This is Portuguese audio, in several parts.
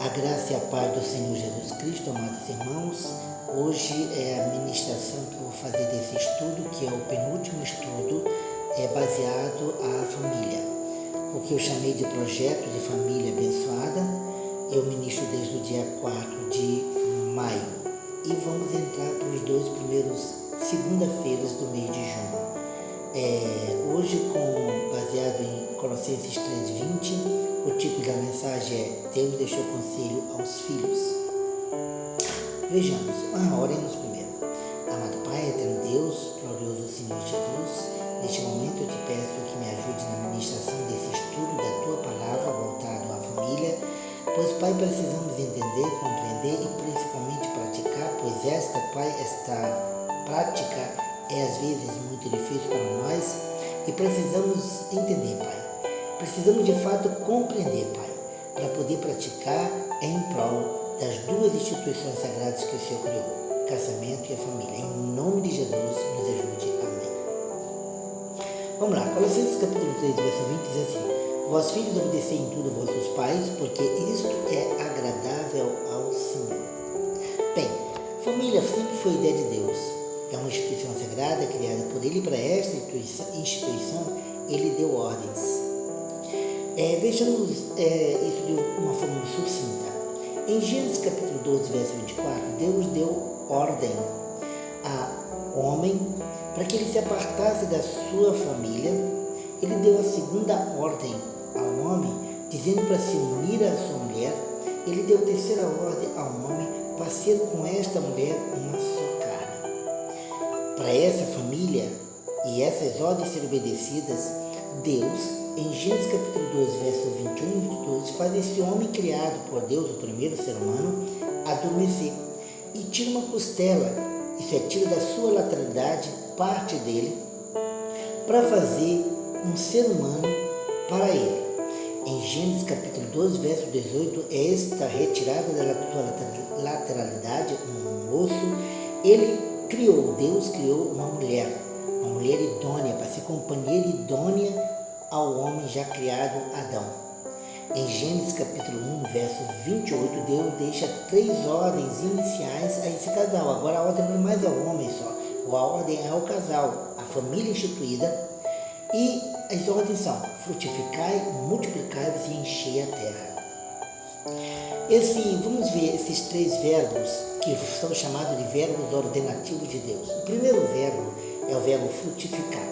A graça e a paz do Senhor Jesus Cristo, amados irmãos. Hoje é a ministração que eu vou fazer desse estudo, que é o penúltimo estudo, baseado à família. O que eu chamei de projeto de família abençoada. Eu ministro desde o dia 4 de maio. E vamos entrar para os dois primeiros segunda-feiras do mês de junho. Hoje, baseado em Colossenses 3:20, o título da mensagem é Deus deixou conselho aos filhos. Vejamos, oremos primeiro. Amado Pai, eterno Deus, glorioso Senhor Jesus, neste momento eu te peço que me ajude na ministração desse estudo da Tua Palavra voltado à família, pois, Pai, precisamos entender, compreender e principalmente praticar, pois esta prática é às vezes muito difícil para nós e precisamos entender, Pai. Precisamos de fato compreender, Pai, para poder praticar em prol das duas instituições sagradas que o Senhor criou, o casamento e a família. Em nome de Jesus, nos ajude. Amém. Vamos lá, Colossenses capítulo 3, verso 20 diz assim: Vós filhos, obedecei em tudo vossos pais, porque isto é agradável ao Senhor. Bem, família sempre foi ideia de Deus. É uma instituição sagrada criada por Ele, e para esta instituição Ele deu ordens. Vejamos isso de uma forma sucinta. Em Gênesis capítulo 12, verso 24, Deus deu ordem ao homem para que ele se apartasse da sua família. Ele deu a segunda ordem ao homem, dizendo para se unir à sua mulher. Ele deu a terceira ordem ao homem para ser com esta mulher uma só carne. Para essa família e essas ordens serem obedecidas, Deus, em Gênesis capítulo 12, verso 21 e 22, faz esse homem criado por Deus, o primeiro ser humano, adormecer e tira uma costela, isso é, tira da sua lateralidade parte dele, para fazer um ser humano para ele. Em Gênesis capítulo 12, verso 18, é esta retirada da sua lateralidade, um osso, Deus criou uma mulher idônea, para ser companheira idônea ao homem já criado, Adão. Em Gênesis capítulo 1, verso 28, Deus deixa 3 ordens iniciais a esse casal. Agora a ordem não é mais ao homem só, a ordem é ao casal, a família instituída. E as ordens são: frutificai, multiplicai-vos e enchei a terra. Vamos ver esses 3 verbos que são chamados de verbos ordenativos de Deus. O primeiro verbo é o verbo frutificar.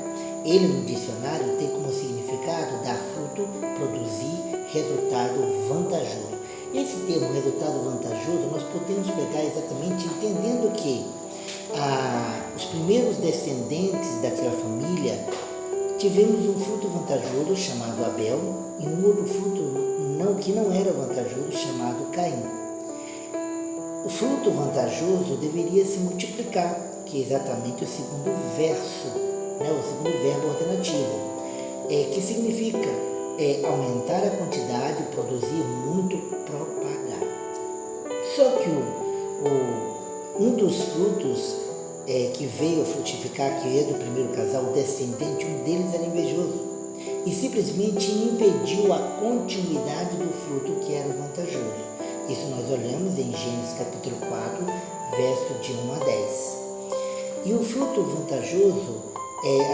Ele, no dicionário, tem como significado dar fruto, produzir, resultado vantajoso. Esse termo, resultado vantajoso, nós podemos pegar exatamente entendendo que os primeiros descendentes daquela família tivemos um fruto vantajoso chamado Abel e um outro fruto que não era vantajoso chamado Caim. O fruto vantajoso deveria se multiplicar, que é exatamente o segundo verso, o segundo verbo alternativo, que significa aumentar a quantidade, produzir muito, propagar. Só que um dos frutos que veio a frutificar, que é do primeiro casal, o descendente, um deles era invejoso e simplesmente impediu a continuidade do fruto que era vantajoso. Isso nós olhamos em Gênesis capítulo 4, verso de 1 a 10. E o fruto vantajoso,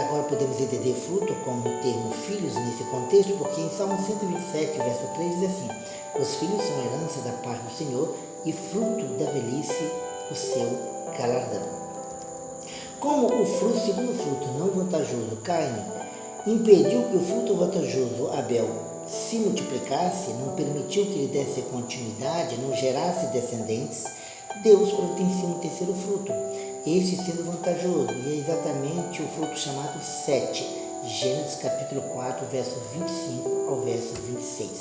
agora podemos entender fruto como o termo filhos nesse contexto, porque em Salmo 127, verso 3 diz assim: os filhos são herança da parte do Senhor e fruto da velhice o seu galardão. Como o segundo fruto não vantajoso, Caim, impediu que o fruto vantajoso, Abel, se multiplicasse, não permitiu que ele desse continuidade, não gerasse descendentes, Deus providenciou um terceiro fruto, este sendo vantajoso, e é exatamente o fruto chamado Sete, Gênesis capítulo 4, verso 25 ao verso 26.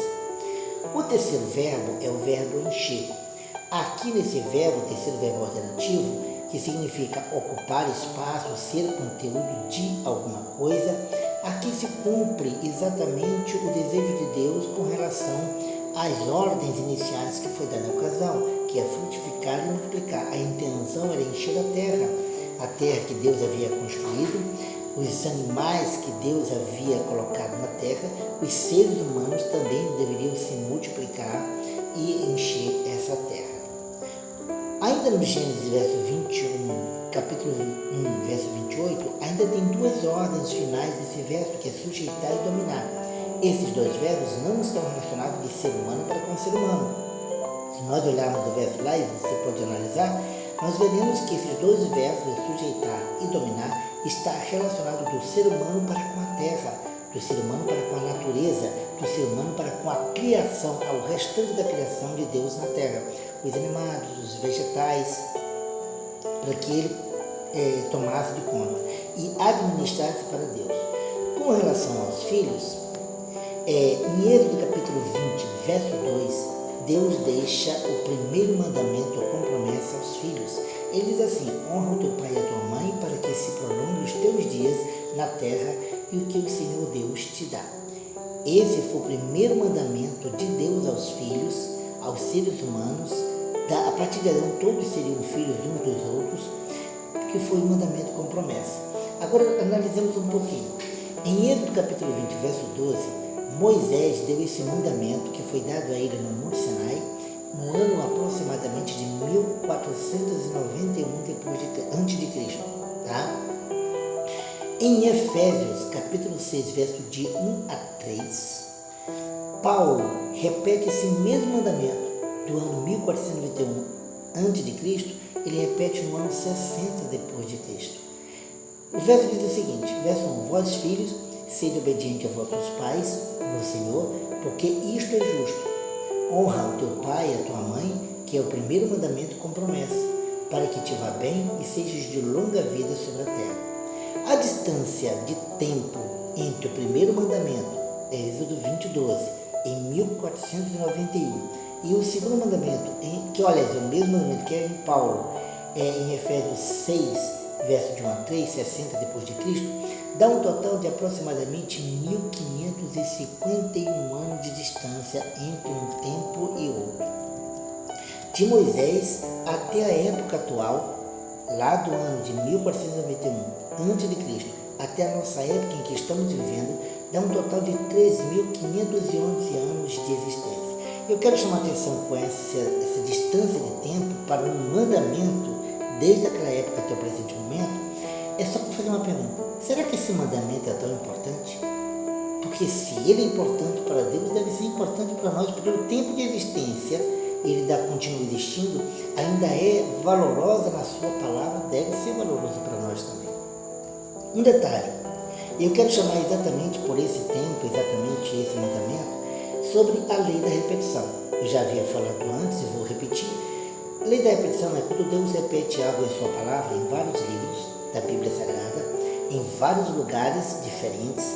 O terceiro verbo é o verbo encher. Aqui nesse verbo, o terceiro verbo alternativo, que significa ocupar espaço, ser conteúdo de alguma coisa, aqui se cumpre exatamente o desejo de Deus com relação às ordens iniciais que foi dada ao casal, que é frutificar e multiplicar. A intenção era encher a terra que Deus havia construído, os animais que Deus havia colocado na terra, os seres humanos também deveriam se multiplicar e encher essa terra. Ainda no Gênesis verso 21, capítulo 1, verso 28, ainda tem duas ordens finais desse verso, que é sujeitar e dominar. Esses dois verbos não estão relacionados de ser humano para com ser humano. Se nós olharmos o verso lá, e você pode analisar, nós veremos que esses dois verbos, sujeitar e dominar, está relacionado do ser humano para com a terra, do ser humano para com a natureza, do ser humano para com a criação, ao restante da criação de Deus na terra, os animais, os vegetais, para que ele tomasse de conta e administrasse para Deus. Com relação aos filhos, em Êxodo capítulo 20, verso 2, Deus deixa o primeiro mandamento com promessa aos filhos. Ele diz assim: honra o teu pai e a tua mãe, para que se prolongue os teus dias na terra e o que o Senhor Deus te dá. Esse foi o primeiro mandamento de Deus aos filhos, aos seres humanos. A partir de Adão, todos seriam filhos uns dos outros, que foi um mandamento com promessa. Agora, analisemos um pouquinho. Em Êxodo capítulo 20, verso 12, Moisés deu esse mandamento que foi dado a ele no Monte Sinai, no ano aproximadamente de 1491 antes de Cristo, tá? Em Efésios, capítulo 6, verso de 1 a 3, Paulo repete esse mesmo mandamento do ano 1491 antes de Cristo, ele repete no ano 60 depois de Cristo. O verso diz o seguinte, verso 1, vós filhos, sede obediente a vossos pais no Senhor, porque isto é justo. Honra o teu pai e a tua mãe, que é o primeiro mandamento com promessa, para que te vá bem e sejas de longa vida sobre a terra. A distância de tempo entre o primeiro mandamento, Êxodo 20, 12, em 1491, e o segundo mandamento, é o mesmo mandamento que é em Paulo, em Efésios 6, verso de 1 a 3, 60 depois de Cristo, dá um total de aproximadamente 1551 anos de distância entre um tempo e outro. De Moisés até a época atual, lá do ano de 1491 antes de Cristo, até a nossa época em que estamos vivendo, dá um total de 3.511 anos de existência. Eu quero chamar a atenção com essa distância de tempo para um mandamento, desde aquela época até o presente momento. É só para fazer uma pergunta: será que esse mandamento é tão importante? Porque se ele é importante para Deus, deve ser importante para nós, porque o tempo de existência, ele continua existindo, ainda é valorosa na sua palavra, deve ser valoroso para nós também. Um detalhe, eu quero chamar exatamente por esse tempo, exatamente esse mandamento, sobre a lei da repetição. Eu já havia falado antes e vou repetir. A lei da repetição é quando Deus repete algo em sua palavra em vários livros da Bíblia Sagrada, em vários lugares diferentes,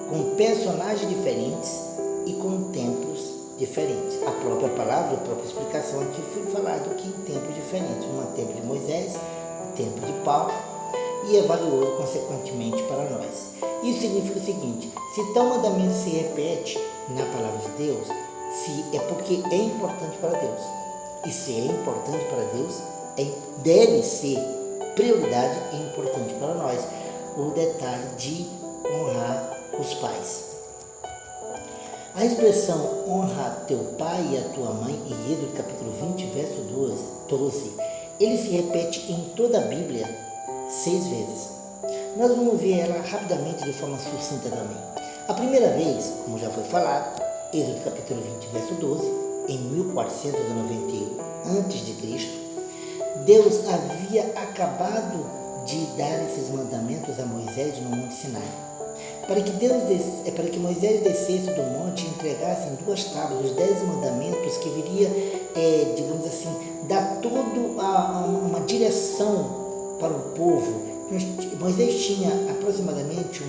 com personagens diferentes e com tempos diferentes. A própria palavra, a própria explicação aqui foi falado que em tempos diferentes. Um é o tempo de Moisés, o tempo de Paulo, e é valioso consequentemente para nós. Isso significa o seguinte: se tal mandamento se repete na palavra de Deus, se é porque é importante para Deus. E se é importante para Deus, deve ser prioridade e importante para nós o detalhe de honrar os pais. A expressão honra teu pai e a tua mãe, em Êxodo capítulo 20, verso 12, ele se repete em toda a Bíblia 6 vezes. Nós vamos ver ela rapidamente de forma sucinta também. A primeira vez, como já foi falado, Êxodo capítulo 20, verso 12, em 1491 a.C., Deus havia acabado de dar esses mandamentos a Moisés no Monte Sinai. Para que Moisés descesse do monte e entregasse em 2 tábuas os 10 mandamentos que viria, digamos assim, dar toda uma direção para o povo. Moisés tinha aproximadamente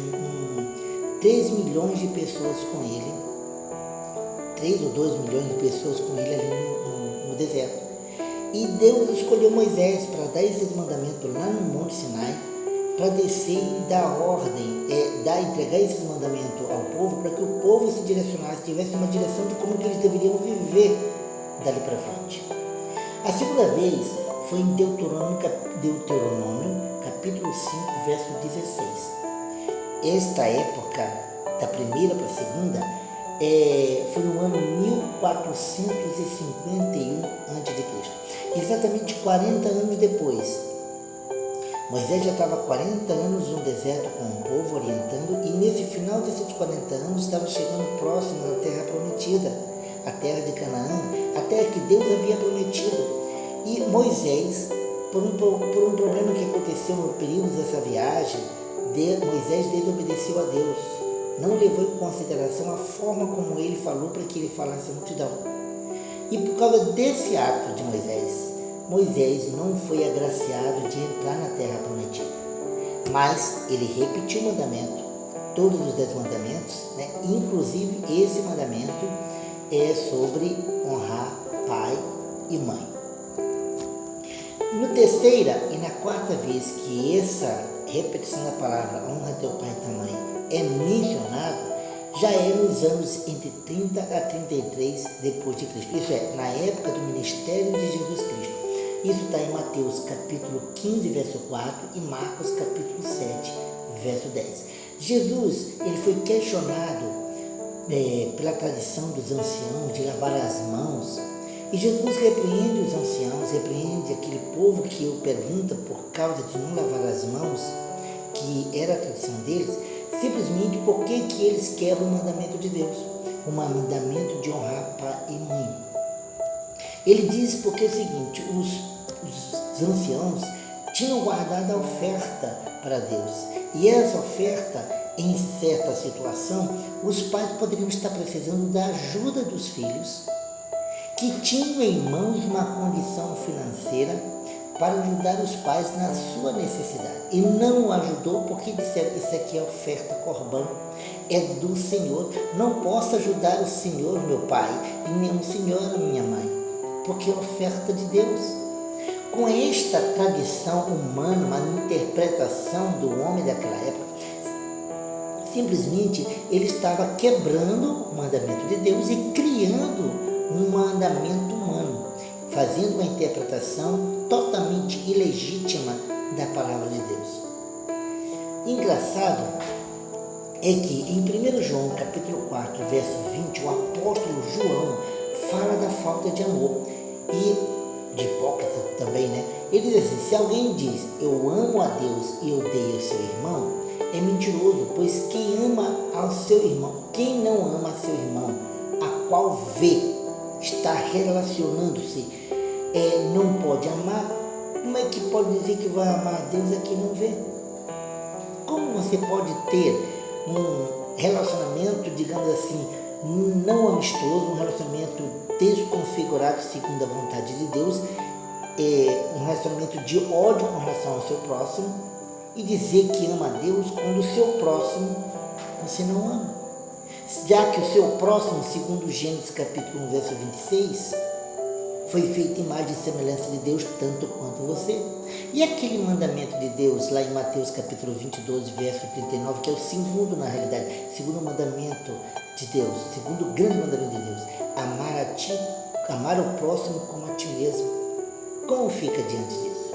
3 milhões de pessoas com ele, 3 ou 2 milhões de pessoas com ele ali no deserto. E Deus escolheu Moisés para dar esses mandamentos lá no Monte Sinai, para descer e dar ordem, entregar esses mandamentos ao povo, para que o povo se direcionasse, tivesse uma direção de como que eles deveriam viver dali para frente. A segunda vez foi em Deuteronômio capítulo 5, verso 16. Esta época, da primeira para a segunda, foi no ano 1451 a.C. Exatamente 40 anos depois. Moisés já estava 40 anos no deserto com o povo, orientando, e nesse final desses 40 anos estava chegando próximo da terra prometida, a terra de Canaã, a terra que Deus havia prometido. E Moisés, por um problema que aconteceu no período dessa viagem, Moisés desobedeceu a Deus, não levou em consideração a forma como ele falou para que ele falasse à multidão. E por causa desse ato de Moisés não foi agraciado de entrar na terra prometida. Mas ele repetiu o mandamento, todos os 10 mandamentos, né? Inclusive esse mandamento é sobre honrar pai e mãe. No terceira e na quarta vez que essa repetição da palavra honra teu pai e tua mãe é mencionado, já é nos anos entre 30 a 33 depois de Cristo. Isso é, na época do ministério de Jesus Cristo. Isso está em Mateus capítulo 15, verso 4 e Marcos capítulo 7, verso 10. Jesus, ele foi questionado pela tradição dos anciãos de lavar as mãos. E Jesus repreende os anciãos, repreende aquele povo que o pergunta por causa de não lavar as mãos, que era a tradição deles, simplesmente porque que eles quebram o mandamento de Deus, o mandamento de honrar pai e mãe. Ele diz porque é o seguinte, os anciãos tinham guardado a oferta para Deus, e essa oferta, em certa situação, os pais poderiam estar precisando da ajuda dos filhos, que tinham em mãos uma condição financeira para ajudar os pais na sua necessidade. E não o ajudou porque disseram que isso aqui é oferta corban, é do Senhor. Não posso ajudar o Senhor, meu pai, e nem o Senhor, a minha mãe, porque é oferta de Deus. Com esta tradição humana, uma interpretação do homem daquela época, simplesmente ele estava quebrando o mandamento de Deus e criando um mandamento humano, fazendo uma interpretação totalmente ilegítima da palavra de Deus. Engraçado é que em 1 João capítulo 4, verso 20, o apóstolo João fala da falta de amor e de hipócrita também, né? Ele diz assim, se alguém diz, eu amo a Deus e odeio ao seu irmão, é mentiroso, pois quem ama ao seu irmão, quem não ama a seu irmão, a qual vê, está relacionando-se, não pode amar. Como é que pode dizer que vai amar a Deus a quem não vê? Como você pode ter um relacionamento, digamos assim, não amistoso, um relacionamento desconfigurado segundo a vontade de Deus, um relacionamento de ódio com relação ao seu próximo, e dizer que ama a Deus quando o seu próximo você não ama? Já que o seu próximo, segundo Gênesis capítulo 1, verso 26, foi feito imagem e semelhança de Deus tanto quanto você. E aquele mandamento de Deus, lá em Mateus capítulo 22, verso 39, que é o segundo, na realidade, segundo mandamento de Deus, segundo grande mandamento de Deus, amar o próximo como a ti mesmo. Como fica diante disso?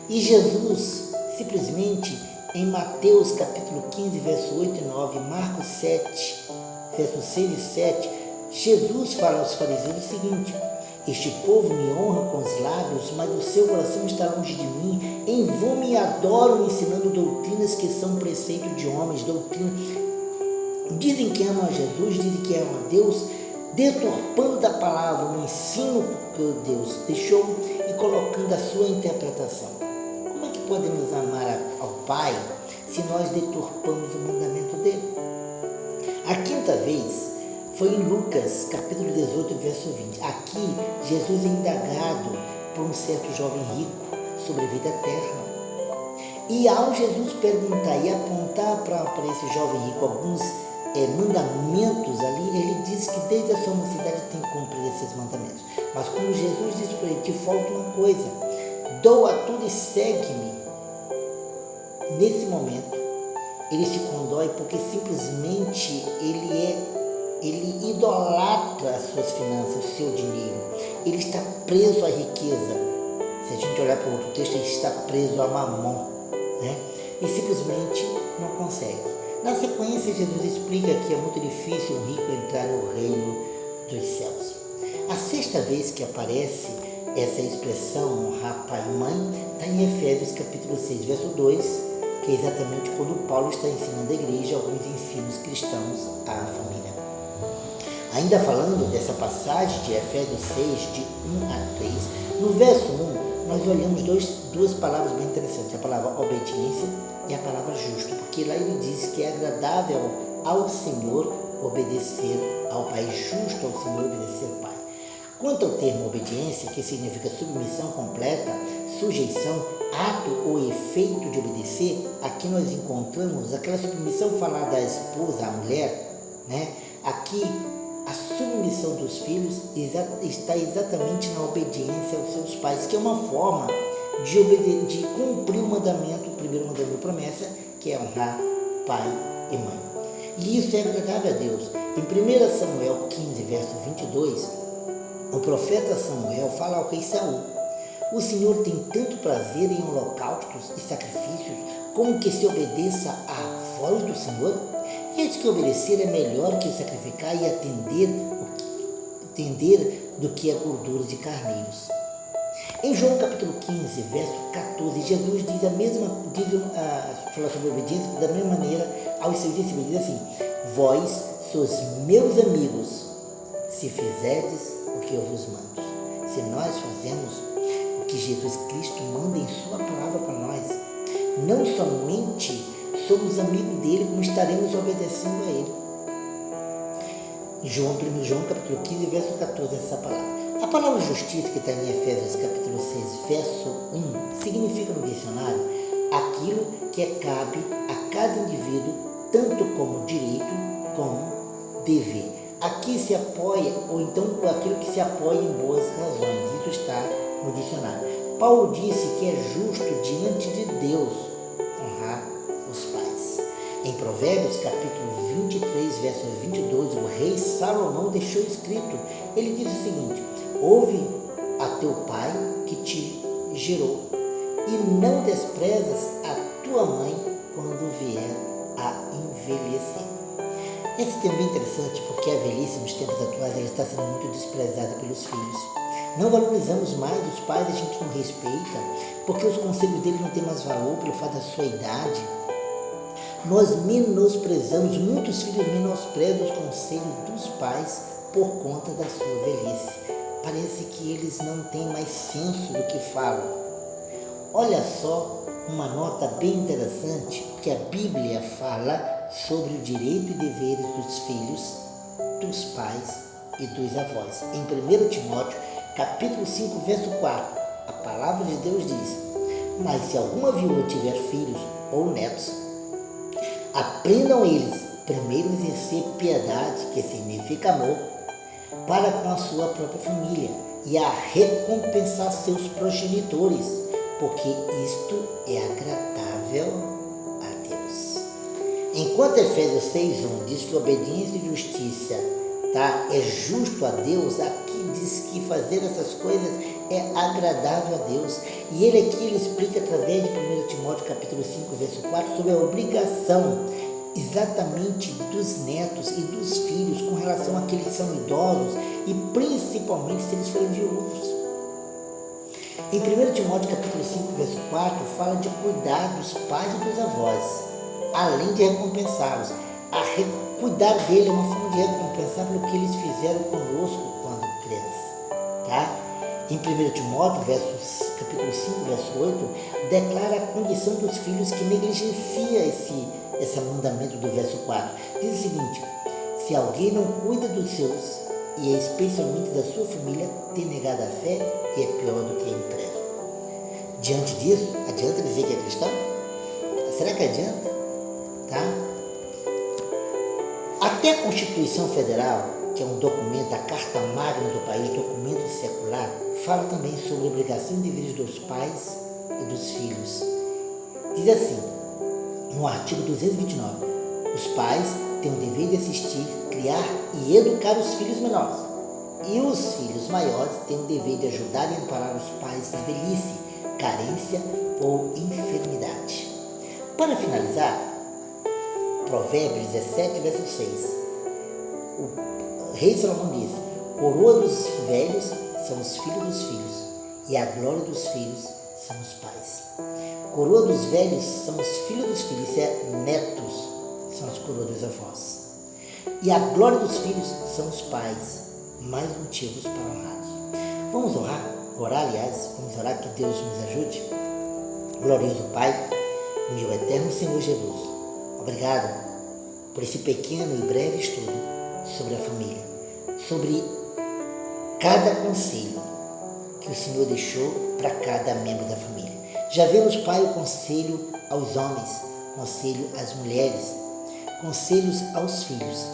E Jesus, simplesmente, em Mateus capítulo 15, verso 8 e 9, Marcos 7, versos 6 e 7, Jesus fala aos fariseus o seguinte, este povo me honra com os lábios, mas o seu coração está longe de mim, em vão me adoram ensinando doutrinas que são preceito de homens, dizem que amam a Jesus, dizem que amam a Deus, deturpando da palavra o ensino que Deus deixou e colocando a sua interpretação. Como é que podemos amar ao Pai se nós deturpamos o mandamento dele? A quinta vez foi em Lucas, capítulo 18, verso 20. Aqui, Jesus é indagado por um certo jovem rico sobre a vida eterna. E ao Jesus perguntar e apontar para esse jovem rico alguns mandamentos ali, ele diz que desde a sua mocidade tem que cumprir esses mandamentos. Mas quando Jesus diz para ele, te falta uma coisa, doa tudo e segue-me. Nesse momento, ele se condói porque simplesmente ele idolatra as suas finanças, o seu dinheiro. Ele está preso à riqueza. Se a gente olhar para o outro texto, ele está preso a mamon, né? E simplesmente não consegue. Na sequência, Jesus explica que é muito difícil um rico entrar no reino dos céus. A sexta vez que aparece essa expressão honrar pai e mãe está em Efésios capítulo 6, verso 2, que é exatamente quando Paulo está ensinando a igreja alguns ensinos cristãos à família. Ainda falando dessa passagem de Efésios 6, de 1 a 3, no verso 1, nós olhamos duas palavras bem interessantes, a palavra obediência e a palavra justo, porque lá ele diz que é agradável ao Senhor obedecer ao Pai, justo ao Senhor obedecer ao Pai. Quanto ao termo obediência, que significa submissão completa, sujeição, ato ou efeito de obedecer, aqui nós encontramos aquela submissão falada da esposa à mulher, né? Aqui a submissão dos filhos está exatamente na obediência aos seus pais, que é uma forma de cumprir o mandamento, o primeiro mandamento da promessa, que é honrar pai e mãe. E isso é agradável a Deus. Em 1 Samuel 15, verso 22, o profeta Samuel fala ao rei Saul: o Senhor tem tanto prazer em holocaustos e sacrifícios, como que se obedeça à voz do Senhor? E diz que obedecer é melhor que sacrificar e atender do que a gordura de carneiros. Em João capítulo 15, verso 14, Jesus fala sobre obediência da mesma maneira aos seus discípulos. Diz assim: vós sois meus amigos, se fizerdes o que eu vos mando. Se nós fazemos o que Jesus Cristo manda em sua palavra para nós, não somente somos amigos dele, como estaremos obedecendo a ele. 1 João capítulo 15, verso 14, essa palavra. A palavra justiça, que está em Efésios capítulo 6, verso 1, significa no dicionário aquilo que cabe a cada indivíduo, tanto como direito como dever. Aqui se apoia, ou então aquilo que se apoia em boas razões. Isso está no dicionário. Paulo disse que é justo diante de Deus honrar os pais. Em Provérbios capítulo 23, verso 22, o rei Salomão deixou escrito, ele diz o seguinte: ouve a teu pai que te gerou, e não desprezas a tua mãe quando vier a envelhecer. Esse tema é interessante porque a velhice nos tempos atuais ela está sendo muito desprezada pelos filhos. Não valorizamos mais os pais, a gente não respeita, porque os conselhos dele não têm mais valor pelo fato da sua idade. Nós menosprezamos, muitos filhos menosprezam os conselhos dos pais por conta da sua velhice. Parece que eles não têm mais senso do que falam. Olha só uma nota bem interessante que a Bíblia fala sobre o direito e deveres dos filhos, dos pais e dos avós. Em 1 Timóteo, capítulo 5, verso 4, a palavra de Deus diz: mas se alguma viúva tiver filhos ou netos, aprendam eles primeiro a exercer piedade, que significa amor, para com a sua própria família, e a recompensar seus progenitores, porque isto é agradável a Deus. Enquanto Efésios 6:1 diz que obediência e justiça é justo a Deus, aqui diz que fazer essas coisas é agradável a Deus. E ele explica através de 1 Timóteo capítulo 5, verso 4, sobre a obrigação exatamente dos netos e dos filhos com relação àqueles que são idosos e principalmente se eles forem viúvos. Em 1 Timóteo capítulo 5, verso 4, fala de cuidar dos pais e dos avós, além de recompensá-los. Cuidar dele é uma forma de recompensar pelo que eles fizeram conosco quando criança. Tá? Em 1 Timóteo, capítulo 5, verso 8, declara a condição dos filhos que negligencia esse mandamento do verso 4. Diz o seguinte: se alguém não cuida dos seus, e especialmente da sua família, tem negado a fé e é pior do que a entrega. Diante disso, adianta dizer que é cristão? Será que adianta? Tá? Até a Constituição Federal, que é um documento, a Carta Magna do país, documento secular, fala também sobre a obrigação e deveres dos pais e dos filhos. Diz assim, no artigo 229, os pais têm o dever de assistir, criar e educar os filhos menores, e os filhos maiores têm o dever de ajudar e amparar os pais na velhice, carência ou enfermidade. Para finalizar, Provérbios 17, verso 6. O rei Salomão diz: coroa dos velhos são os filhos dos filhos, e a glória dos filhos são os pais. Coroa dos velhos são os filhos dos filhos, isso é, netos são as coroas dos avós. E a glória dos filhos são os pais, mais motivos para honrar. Vamos orar, vamos orar que Deus nos ajude. Glorioso Pai, meu eterno Senhor Jesus, obrigado por esse pequeno e breve estudo sobre a família, sobre cada conselho que o Senhor deixou para cada membro da família. Já vimos, Pai, o conselho aos homens, conselho às mulheres, conselhos aos filhos.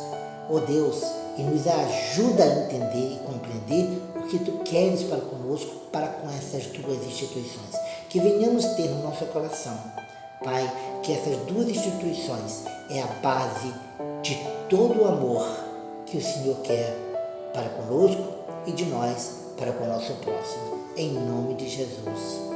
Ó Deus, e nos ajuda a entender e compreender o que Tu queres para conosco, para com essas duas instituições. Que venhamos ter no nosso coração, Pai, que essas duas instituições é a base de todo o amor que o Senhor quer para conosco e de nós para com o nosso próximo. Em nome de Jesus.